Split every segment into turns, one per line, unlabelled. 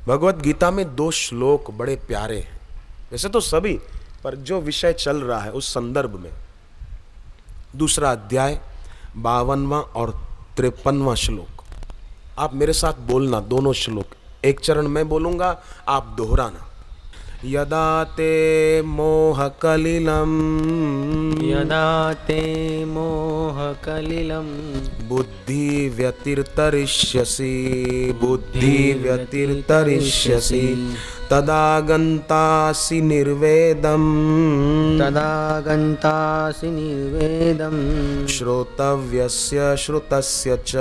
भगवत गीता में 2 श्लोक बड़े प्यारे हैं, वैसे तो सभी, पर जो विषय चल रहा है उस संदर्भ में। दूसरा अध्याय 52वां और 53वां श्लोक। आप मेरे साथ बोलना दोनों श्लोक, एक चरण मैं बोलूंगा, आप दोहराना। यदा ते मोहकलिलं
यदा ते मोहकलिलं
बुद्धिव्यतिर्तरिष्यसि बुद्धिव्यतिर्तरिष्यसि तदा गन्तासि निर्वेदम्
तदा गन्तासि निर्वेदम्
श्रोतव्यस्य श्रुतस्य च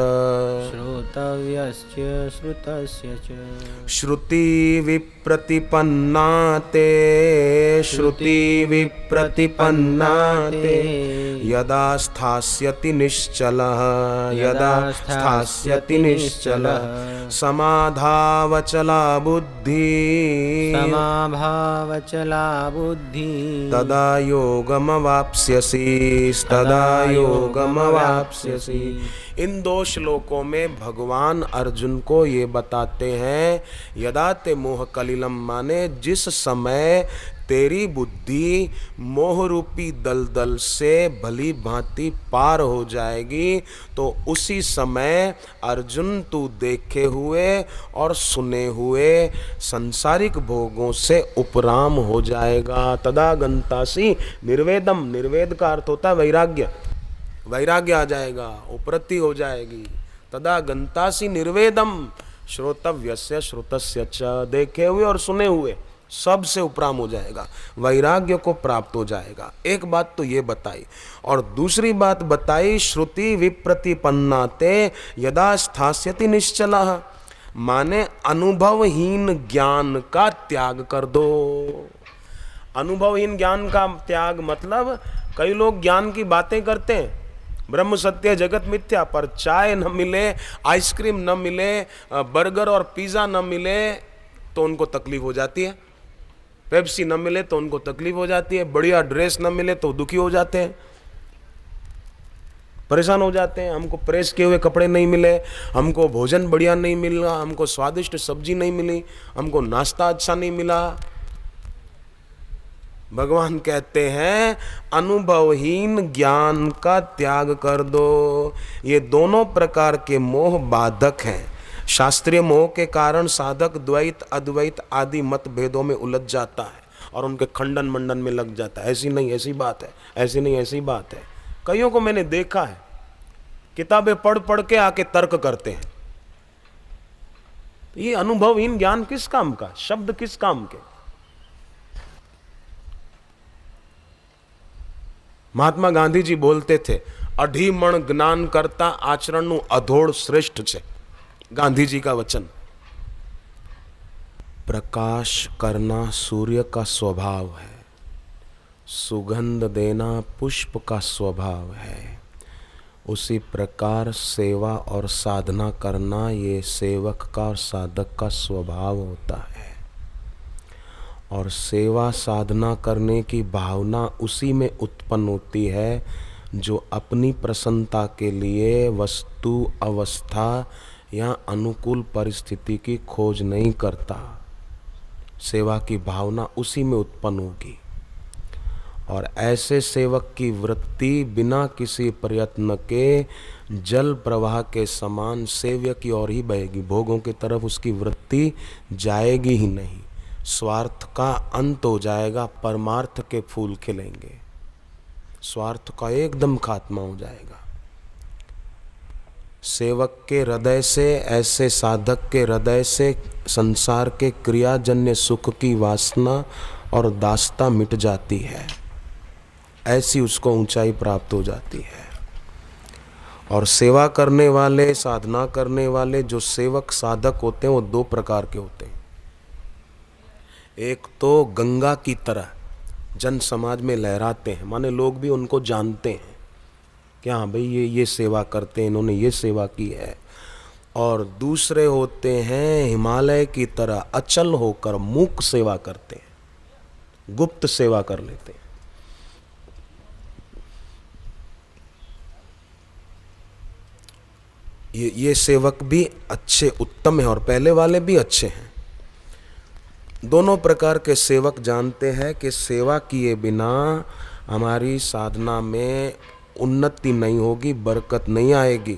श्रोतव्यस्य श्रुतस्य च
श्रुति विप्रतिपन्ना ते श्रुति विप्रतिपन्ना ते यदा स्थास्यति निश्चलः यदा स्थास्यति निश्चलः समाधावचला बुद्धि
समाभावचला बुद्धि
तदा योगमवाप्स्यसि तदा योगमवाप्स्यसि। इन 2 श्लोकों में भगवान अर्जुन को ये बताते हैं, यदा ते मोह कलिलम माने जिस समय तेरी बुद्धि मोह रूपी दलदल से भली भांति पार हो जाएगी, तो उसी समय अर्जुन तू देखे हुए और सुने हुए संसारिक भोगों से उपराम हो जाएगा। तदा गंतासी निर्वेदम, निर्वेद का अर्थ होता है वैराग्य, वैराग्य आ जाएगा, उपरति हो जाएगी। तदा गंतासी निर्वेदम श्रोतव्यस्य श्रुतस्य च, देखे हुए और सुने हुए सब से उपराम हो जाएगा, वैराग्य को प्राप्त हो जाएगा। एक बात तो ये बताई, और दूसरी बात बताई श्रुति विप्रतिपन्नाते यदा स्थास्यति निश्चलः, माने अनुभवहीन ज्ञान का त्याग कर दो। अनुभवहीन ज्ञान का त्याग मतलब, कई लोग ज्ञान की बातें करते हैं, ब्रह्म सत्य जगत मिथ्या, पर चाय न मिले, आइसक्रीम न मिले, बर्गर और पिज़्ज़ा न मिले तो उनको तकलीफ हो जाती है, पेप्सी न मिले तो उनको तकलीफ हो जाती है, बढ़िया ड्रेस न मिले तो दुखी हो जाते हैं, परेशान हो जाते हैं। हमको प्रेस किए हुए कपड़े नहीं मिले, हमको भोजन बढ़िया नहीं मिला, हमको स्वादिष्ट सब्जी नहीं मिली, हमको नाश्ता अच्छा नहीं मिला। भगवान कहते हैं अनुभवहीन ज्ञान का त्याग कर दो। ये दोनों प्रकार के मोह बाधक हैं। शास्त्रीय मोह के कारण साधक द्वैत अद्वैत आदि मतभेदों में उलझ जाता है और उनके खंडन मंडन में लग जाता है, ऐसी नहीं ऐसी बात है, ऐसी नहीं ऐसी बात है। कईयों को मैंने देखा है, किताबें पढ़ पढ़ के आके तर्क करते हैं। ये अनुभवहीन ज्ञान किस काम का, शब्द किस काम के। महात्मा गांधी जी बोलते थे, अढीमण ज्ञान करता आचरण अधोड़ श्रेष्ठ छे। गांधी जी का वचन। प्रकाश करना सूर्य का स्वभाव है, सुगंध देना पुष्प का स्वभाव है, उसी प्रकार सेवा और साधना करना ये सेवक का और साधक का स्वभाव होता है। और सेवा साधना करने की भावना उसी में उत्पन्न होती है जो अपनी प्रसन्नता के लिए वस्तु अवस्था या अनुकूल परिस्थिति की खोज नहीं करता। सेवा की भावना उसी में उत्पन्न होगी, और ऐसे सेवक की वृत्ति बिना किसी प्रयत्न के जल प्रवाह के समान सेव्य की ओर ही बहेगी, भोगों की तरफ उसकी वृत्ति जाएगी ही नहीं। स्वार्थ का अंत हो जाएगा, परमार्थ के फूल खिलेंगे, स्वार्थ का एकदम खात्मा हो जाएगा। सेवक के हृदय से, ऐसे साधक के हृदय से संसार के क्रियाजन्य सुख की वासना और दास्ता मिट जाती है, ऐसी उसको ऊंचाई प्राप्त हो जाती है। और सेवा करने वाले, साधना करने वाले जो सेवक साधक होते हैं वो 2 प्रकार के होते हैं। एक तो गंगा की तरह जन समाज में लहराते हैं, माने लोग भी उनको जानते हैं कि हाँ भाई ये सेवा करते हैं, इन्होंने ये सेवा की है। और दूसरे होते हैं हिमालय की तरह अचल होकर मूक सेवा करते हैं, गुप्त सेवा कर लेते हैं। ये सेवक भी अच्छे उत्तम हैं और पहले वाले भी अच्छे हैं, दोनों प्रकार के सेवक जानते हैं कि सेवा किए बिना हमारी साधना में उन्नति नहीं होगी, बरकत नहीं आएगी।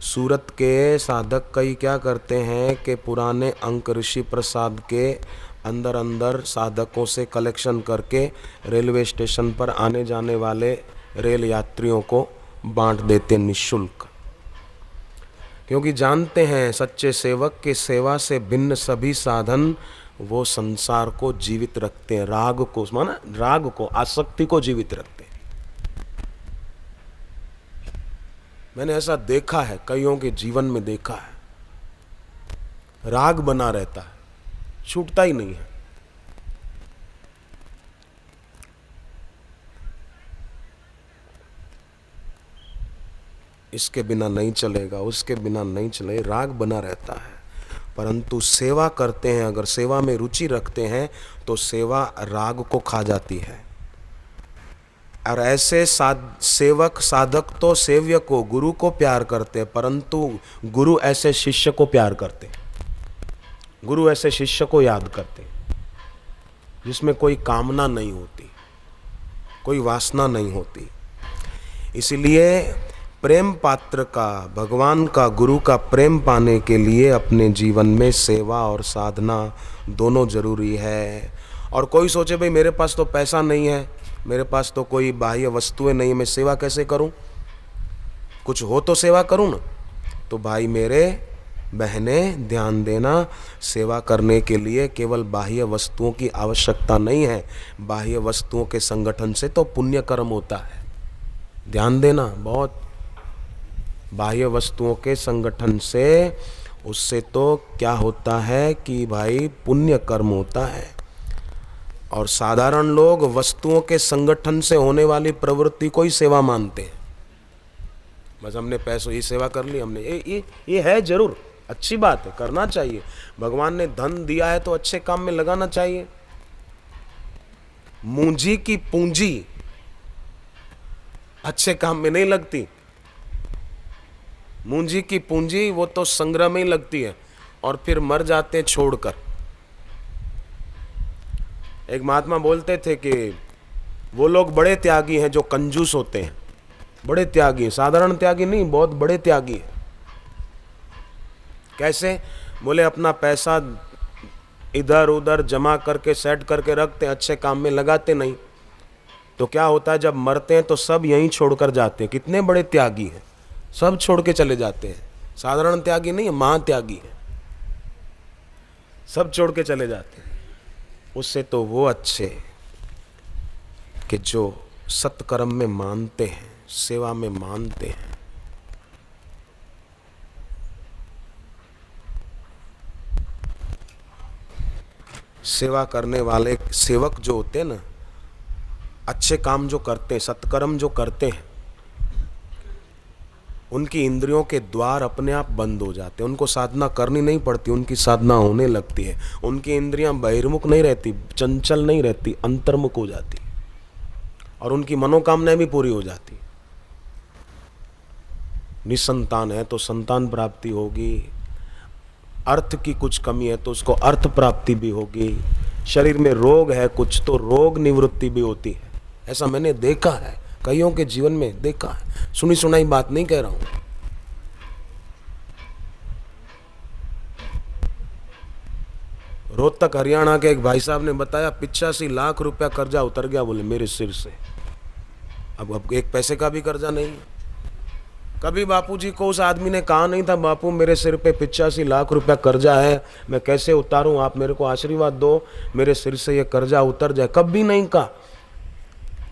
सूरत के साधक कई क्या करते हैं कि पुराने अंक ऋषि प्रसाद के अंदर अंदर साधकों से कलेक्शन करके रेलवे स्टेशन पर आने जाने वाले रेल यात्रियों को बांट देते निःशुल्क, क्योंकि जानते हैं सच्चे सेवक की सेवा से भिन्न सभी साधन वो संसार को जीवित रखते हैं, राग को, माना राग को, आसक्ति को जीवित रखते हैं। मैंने ऐसा देखा है, कईयों के जीवन में देखा है, राग बना रहता है, छूटता ही नहीं है। इसके बिना नहीं चलेगा, उसके बिना नहीं चले, राग बना रहता है। परंतु सेवा करते हैं, अगर सेवा में रुचि रखते हैं तो सेवा राग को खा जाती है। और ऐसे सेवक साधक तो सेव्य को, गुरु को प्यार करते हैं, परंतु गुरु ऐसे शिष्य को प्यार करते हैं, गुरु ऐसे शिष्य को याद करते हैं जिसमें कोई कामना नहीं होती, कोई वासना नहीं होती। इसलिए प्रेम पात्र का, भगवान का, गुरु का प्रेम पाने के लिए अपने जीवन में सेवा और साधना दोनों जरूरी है। और कोई सोचे भाई मेरे पास तो पैसा नहीं है, मेरे पास तो कोई बाह्य वस्तुएं नहीं है, मैं सेवा कैसे करूं? कुछ हो तो सेवा करूं ना। तो भाई मेरे, बहने, ध्यान देना, सेवा करने के लिए केवल बाह्य वस्तुओं की आवश्यकता नहीं है। बाह्य वस्तुओं के संगठन से तो पुण्य कर्म होता है, ध्यान देना बहुत। बाह्य वस्तुओं के संगठन से, उससे तो क्या होता है कि भाई पुण्य कर्म होता है। और साधारण लोग वस्तुओं के संगठन से होने वाली प्रवृत्ति को ही सेवा मानते हैं। बस हमने पैसों की सेवा कर ली, हमने ये है जरूर, अच्छी बात है, करना चाहिए। भगवान ने धन दिया है तो अच्छे काम में लगाना चाहिए। मूंजी की पूंजी अच्छे काम में नहीं लगती। मूंजी की पूंजी वो तो संग्रह में ही लगती है और फिर मर जाते हैं छोड़कर। एक महात्मा बोलते थे कि वो लोग बड़े त्यागी हैं जो कंजूस होते हैं, बड़े त्यागी हैं, साधारण त्यागी नहीं, बहुत बड़े त्यागी हैं। कैसे? बोले अपना पैसा इधर उधर जमा करके सेट करके रखते हैं, अच्छे काम में लगाते नहीं। तो क्या होता है, जब मरते हैं तो सब यहीं छोड़कर जाते हैं। कितने बड़े त्यागी हैं, सब छोड़ के चले जाते हैं। साधारण त्यागी नहीं है, महात्यागी है, सब छोड़ के चले जाते हैं। उससे तो वो अच्छे कि जो सत्कर्म में मानते हैं, सेवा में मानते हैं। सेवा करने वाले सेवक जो होते हैं ना, अच्छे काम जो करते हैं, सत्कर्म जो करते हैं, उनकी इंद्रियों के द्वार अपने आप बंद हो जाते हैं। उनको साधना करनी नहीं पड़ती, उनकी साधना होने लगती है। उनकी इंद्रियां बहिर्मुख नहीं रहती, चंचल नहीं रहती, अंतर्मुख हो जाती, और उनकी मनोकामनाएं भी पूरी हो जाती। निसंतान है तो संतान प्राप्ति होगी, अर्थ की कुछ कमी है तो उसको अर्थ प्राप्ति भी होगी, शरीर में रोग है कुछ तो रोग निवृत्ति भी होती है। ऐसा मैंने देखा है, कईयों के जीवन में देखा है, सुनी सुनाई बात नहीं कह रहा हूं। रोहतक हरियाणा के एक भाई साहब ने बताया 85 लाख रुपया कर्जा उतर गया, बोले मेरे सिर से। अब एक पैसे का भी कर्जा नहीं। कभी बापूजी को उस आदमी ने कहा नहीं था, बापू मेरे सिर पे 85 लाख रुपया कर्जा है, मैं कैसे उतारूं, आप मेरे को आशीर्वाद दो, मेरे सिर से ये कर्जा उतर जाए। कभी नहीं कहा।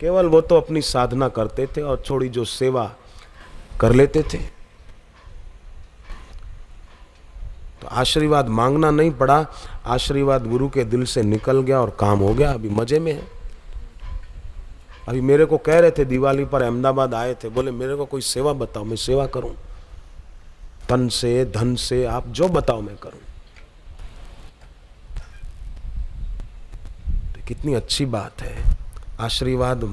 केवल वो तो अपनी साधना करते थे और थोड़ी जो सेवा कर लेते थे। तो आशीर्वाद मांगना नहीं पड़ा, आशीर्वाद गुरु के दिल से निकल गया और काम हो गया। अभी मजे में है। अभी मेरे को कह रहे थे, दिवाली पर अहमदाबाद आए थे, बोले मेरे को कोई सेवा बताओ, मैं सेवा करूं, तन से धन से, आप जो बताओ मैं करूं। तो कितनी अच्छी बात है। आशीर्वाद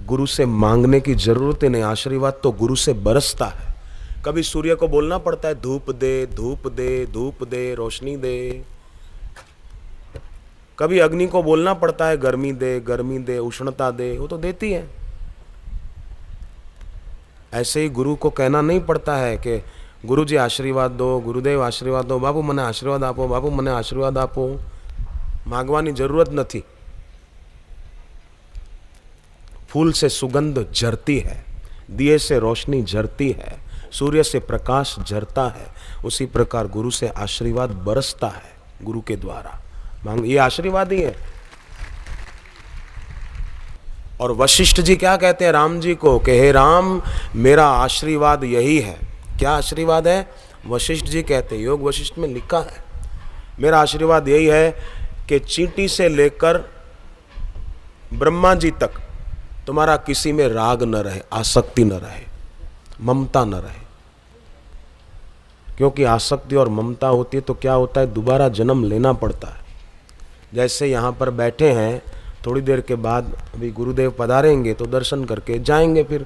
गुरु से मांगने की जरूरत ही नहीं, आशीर्वाद तो गुरु से बरसता है। कभी सूर्य को बोलना पड़ता है धूप दे, धूप दे, धूप दे, रोशनी दे, कभी अग्नि को बोलना पड़ता है गर्मी दे, उष्णता दे, वो तो देती है। ऐसे ही गुरु को कहना नहीं पड़ता है कि गुरु जी आशीर्वाद दो, गुरुदेव आशीर्वाद दो, बापू मने आशीर्वाद आपो, बापू मने आशीर्वाद आपो। मांगवानी जरूरत नहीं। फूल से सुगंध झरती है, दिए से रोशनी झरती है, सूर्य से प्रकाश झरता है, उसी प्रकार गुरु से आशीर्वाद बरसता है गुरु के द्वारा। मांग, ये आशीर्वाद ही है। और वशिष्ठ जी क्या कहते हैं राम जी को कि हे राम, मेरा आशीर्वाद यही है। क्या आशीर्वाद है? वशिष्ठ जी कहते हैं, योग वशिष्ठ में लिखा है, मेरा आशीर्वाद यही है कि चींटी से लेकर ब्रह्मा जी तक तुम्हारा किसी में राग न रहे, आसक्ति न रहे, ममता न रहे। क्योंकि आसक्ति और ममता होती है तो क्या होता है, दोबारा जन्म लेना पड़ता है। जैसे यहाँ पर बैठे हैं, थोड़ी देर के बाद अभी गुरुदेव पधारेंगे तो दर्शन करके जाएंगे, फिर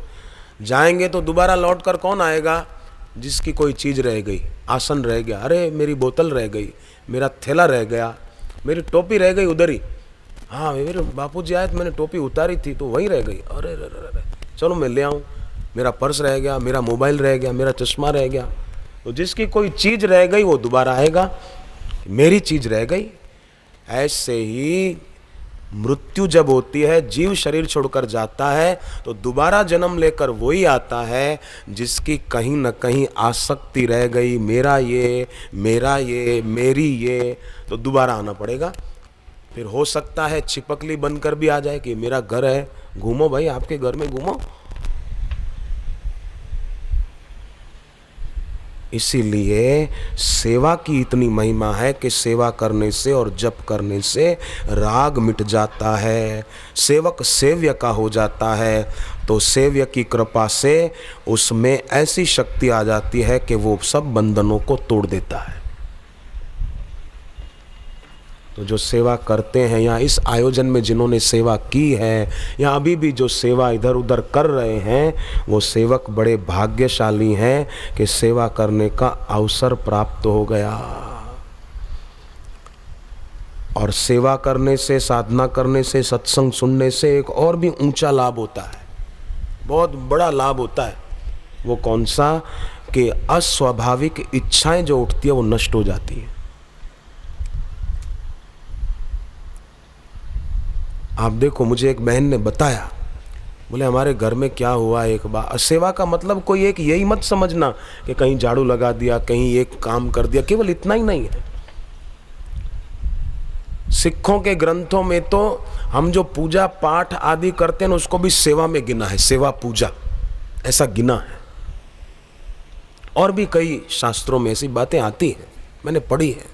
जाएंगे तो दोबारा लौट कर कौन आएगा? जिसकी कोई चीज़ रह गई, आसन रह गया, अरे मेरी बोतल रह गई, मेरा थैला रह गया, मेरी टोपी रह गई उधर ही, हाँ मेरे बापूजी आए तो मैंने टोपी उतारी थी तो वहीं रह गई, अरे अरे चलो मैं ले आऊँ, मेरा पर्स रह गया, मेरा मोबाइल रह गया, मेरा चश्मा रह गया। तो जिसकी कोई चीज़ रह गई वो दोबारा आएगा, मेरी चीज़ रह गई। ऐसे ही मृत्यु जब होती है, जीव शरीर छोड़कर जाता है तो दोबारा जन्म लेकर वही आता है जिसकी कहीं न कहीं आसक्ति रह गई, मेरा ये, मेरी ये, तो दोबारा आना पड़ेगा। फिर हो सकता है छिपकली बनकर भी आ जाए कि मेरा घर है, घूमो भाई, आपके घर में घूमो। इसीलिए सेवा की इतनी महिमा है कि सेवा करने से और जप करने से राग मिट जाता है, सेवक सेव्य का हो जाता है। तो सेव्य की कृपा से उसमें ऐसी शक्ति आ जाती है कि वो सब बंधनों को तोड़ देता है। तो जो सेवा करते हैं या इस आयोजन में जिन्होंने सेवा की है या अभी भी जो सेवा इधर उधर कर रहे हैं, वो सेवक बड़े भाग्यशाली हैं कि सेवा करने का अवसर प्राप्त हो गया। और सेवा करने से, साधना करने से, सत्संग सुनने से एक और भी ऊंचा लाभ होता है, बहुत बड़ा लाभ होता है। वो कौन सा? कि अस्वाभाविक इच्छाएं जो उठती है वो नष्ट हो जाती है। आप देखो, मुझे एक बहन ने बताया, बोले हमारे घर में क्या हुआ एक बार। सेवा का मतलब कोई एक यही मत समझना कि कहीं झाड़ू लगा दिया, कहीं एक काम कर दिया, केवल इतना ही नहीं है। सिखों के ग्रंथों में तो हम जो पूजा पाठ आदि करते हैं ना, उसको भी सेवा में गिना है, सेवा पूजा ऐसा गिना है। और भी कई शास्त्रों में ऐसी बातें आती हैं, मैंने पढ़ी है।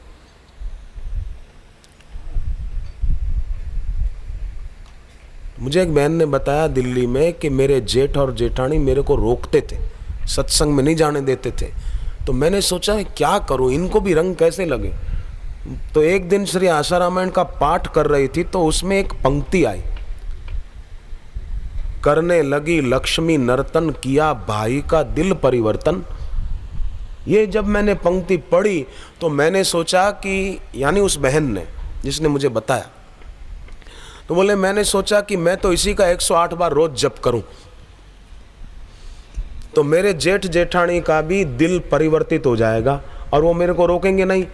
मुझे एक बहन ने बताया दिल्ली में कि मेरे जेठ और जेठानी मेरे को रोकते थे, सत्संग में नहीं जाने देते थे। तो मैंने सोचा है क्या करूं, इनको भी रंग कैसे लगे। तो एक दिन श्री आशा रामायण का पाठ कर रही थी तो उसमें एक पंक्ति आई, करने लगी लक्ष्मी नर्तन, किया भाई का दिल परिवर्तन। ये जब मैंने पंक्ति पढ़ी तो मैंने सोचा कि, यानी उस बहन ने जिसने मुझे बताया, तो बोले मैंने सोचा कि मैं तो इसी का 108 बार रोज जप करूं तो मेरे जेठ जेठानी का भी दिल परिवर्तित हो जाएगा और वो मेरे को रोकेंगे नहीं।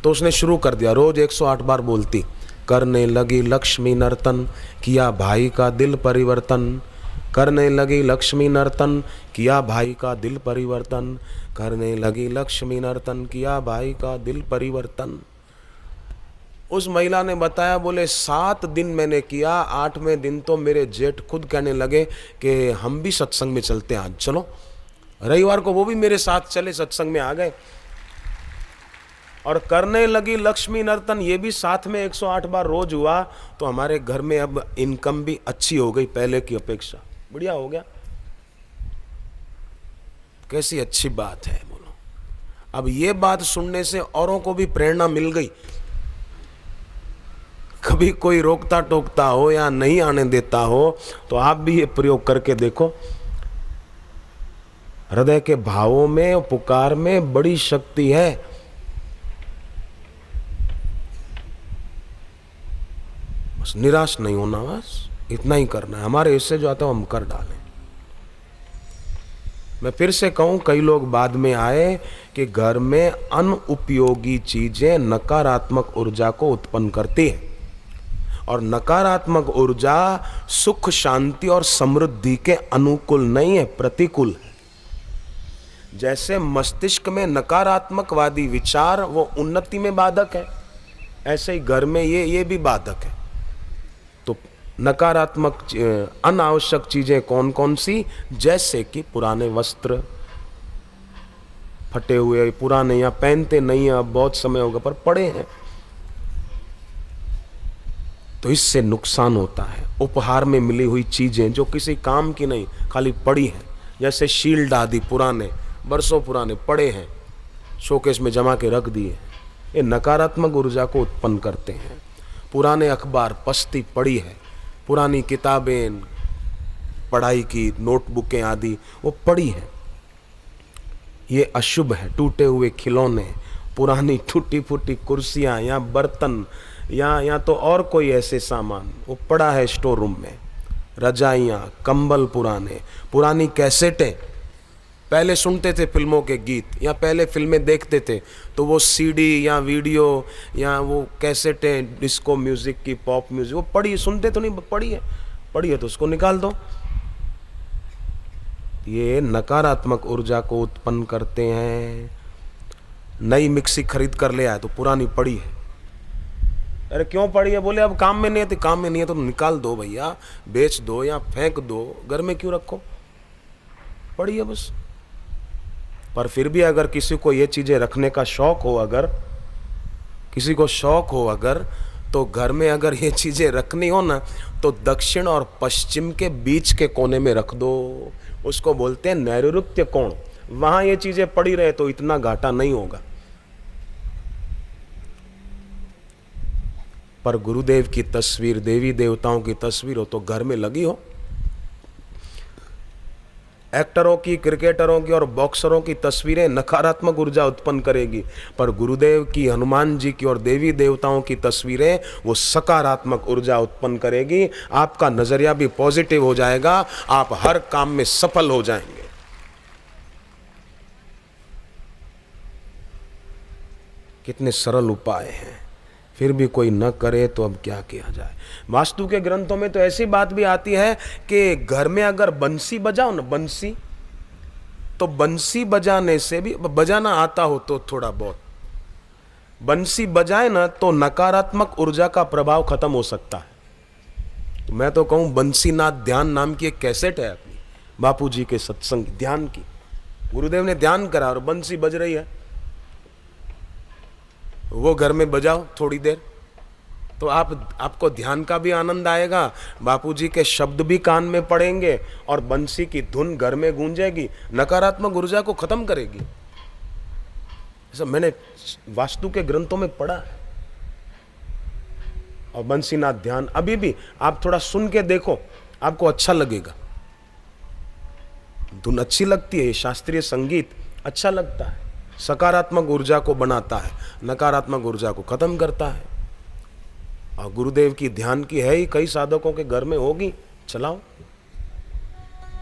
तो उसने शुरू कर दिया, रोज 108 बार बोलती, करने लगी लक्ष्मी नर्तन, किया भाई का दिल परिवर्तन, करने लगी लक्ष्मी नर्तन, किया भाई का दिल परिवर्तन, करने लगी लक्ष्मी नर्तन, किया भाई का दिल परिवर्तन। उस महिला ने बताया, बोले 7 दिन मैंने किया, 8वें दिन तो मेरे जेठ खुद कहने लगे कि हम भी सत्संग में चलते हैं, आज चलो। रविवार को वो भी मेरे साथ चले, सत्संग में आ गए। और करने लगी लक्ष्मी नर्तन, ये भी साथ में 108 बार रोज हुआ। तो हमारे घर में अब इनकम भी अच्छी हो गई, पहले की अपेक्षा बढ़िया हो गया। कैसी अच्छी बात है बोलो। अब ये बात सुनने से औरों को भी प्रेरणा मिल गई। कभी कोई रोकता टोकता हो या नहीं आने देता हो तो आप भी ये प्रयोग करके देखो। हृदय के भावों में, पुकार में बड़ी शक्ति है। बस निराश नहीं होना, बस इतना ही करना है। हमारे हिस्से जो आता है हम कर डालें। मैं फिर से कहूं, कई लोग बाद में आए कि घर में अनुपयोगी चीजें नकारात्मक ऊर्जा को उत्पन्न करती है, और नकारात्मक ऊर्जा सुख शांति और समृद्धि के अनुकूल नहीं है, प्रतिकूल है। जैसे मस्तिष्क में नकारात्मकवादी विचार वो उन्नति में बाधक है, ऐसे ही घर में ये भी बाधक है। तो नकारात्मक अनावश्यक चीजें कौन कौन सी? जैसे कि पुराने वस्त्र, फटे हुए पुराने, या पहनते नहीं है, अब बहुत समय होगा पर पड़े हैं, तो इससे नुकसान होता है। उपहार में मिली हुई चीजें जो किसी काम की नहीं, खाली पड़ी हैं, जैसे शील्ड आदि पुराने, बरसों पुराने पड़े हैं, शोकेस में जमा के रख दिए, ये नकारात्मक ऊर्जा को उत्पन्न करते हैं। पुराने अखबार, पस्ती पड़ी है, पुरानी किताबें, पढ़ाई की नोटबुकें आदि वो पड़ी हैं, ये अशुभ है। टूटे हुए खिलौने, पुरानी टूटी फूटी कुर्सियां या बर्तन या तो और कोई ऐसे सामान वो पड़ा है स्टोर रूम में, रजाइयाँ, कंबल पुराने, पुरानी कैसेटें, पहले सुनते थे फिल्मों के गीत या पहले फिल्में देखते थे तो वो सीडी या वीडियो या वो कैसेटें डिस्को म्यूजिक की, पॉप म्यूजिक, वो पड़ी, सुनते तो नहीं, पड़ी है तो उसको निकाल दो। ये नकारात्मक ऊर्जा को उत्पन्न करते हैं। नई मिक्सी खरीद कर ले आए तो पुरानी पड़ी है, अरे क्यों पड़ी है? बोले अब काम में नहीं है। तो काम में नहीं है तो निकाल दो भैया, बेच दो या फेंक दो, घर में क्यों रखो, पड़ी है बस। पर फिर भी अगर किसी को ये चीजें रखने का शौक हो, अगर किसी को शौक हो अगर, तो घर में अगर ये चीजें रखनी हो ना, तो दक्षिण और पश्चिम के बीच के कोने में रख दो। उसको बोलते हैं नैऋत्य कोण। वहां ये चीजें पड़ी रहे तो इतना घाटा नहीं होगा। पर गुरुदेव की तस्वीर, देवी देवताओं की तस्वीर हो तो घर में लगी हो। एक्टरों की, क्रिकेटरों की और बॉक्सरों की तस्वीरें नकारात्मक ऊर्जा उत्पन्न करेगी, पर गुरुदेव की, हनुमान जी की और देवी देवताओं की तस्वीरें वो सकारात्मक ऊर्जा उत्पन्न करेगी। आपका नजरिया भी पॉजिटिव हो जाएगा, आप हर काम में सफल हो जाएंगे। कितने सरल उपाय हैं, फिर भी कोई न करे तो अब क्या किया जाए। वास्तु के ग्रंथों में तो ऐसी बात भी आती है कि घर में अगर बंसी बजाओ ना, बंसी, तो बंसी बजाने से भी, बजाना आता हो तो थोड़ा बहुत बंसी बजाए ना, तो नकारात्मक ऊर्जा का प्रभाव खत्म हो सकता है। तो मैं तो कहूं, बंसीनाथ ध्यान नाम की एक कैसेट है अपनी, बापू जी के सत्संग ध्यान की, गुरुदेव ने ध्यान करा और बंसी बज रही है, वो घर में बजाओ थोड़ी देर, तो आपको ध्यान का भी आनंद आएगा, बापूजी के शब्द भी कान में पड़ेंगे और बंसी की धुन घर में गूंजेगी, नकारात्मक ऊर्जा को खत्म करेगी। ऐसा मैंने वास्तु के ग्रंथों में पढ़ा है। और बंसीनाथ ध्यान अभी भी आप थोड़ा सुन के देखो, आपको अच्छा लगेगा। धुन अच्छी लगती है, शास्त्रीय संगीत अच्छा लगता है, सकारात्मक ऊर्जा को बनाता है, नकारात्मक ऊर्जा को खत्म करता है। और गुरुदेव की ध्यान की है ही, कई साधकों के घर में होगी, चलाओ,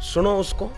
सुनो उसको।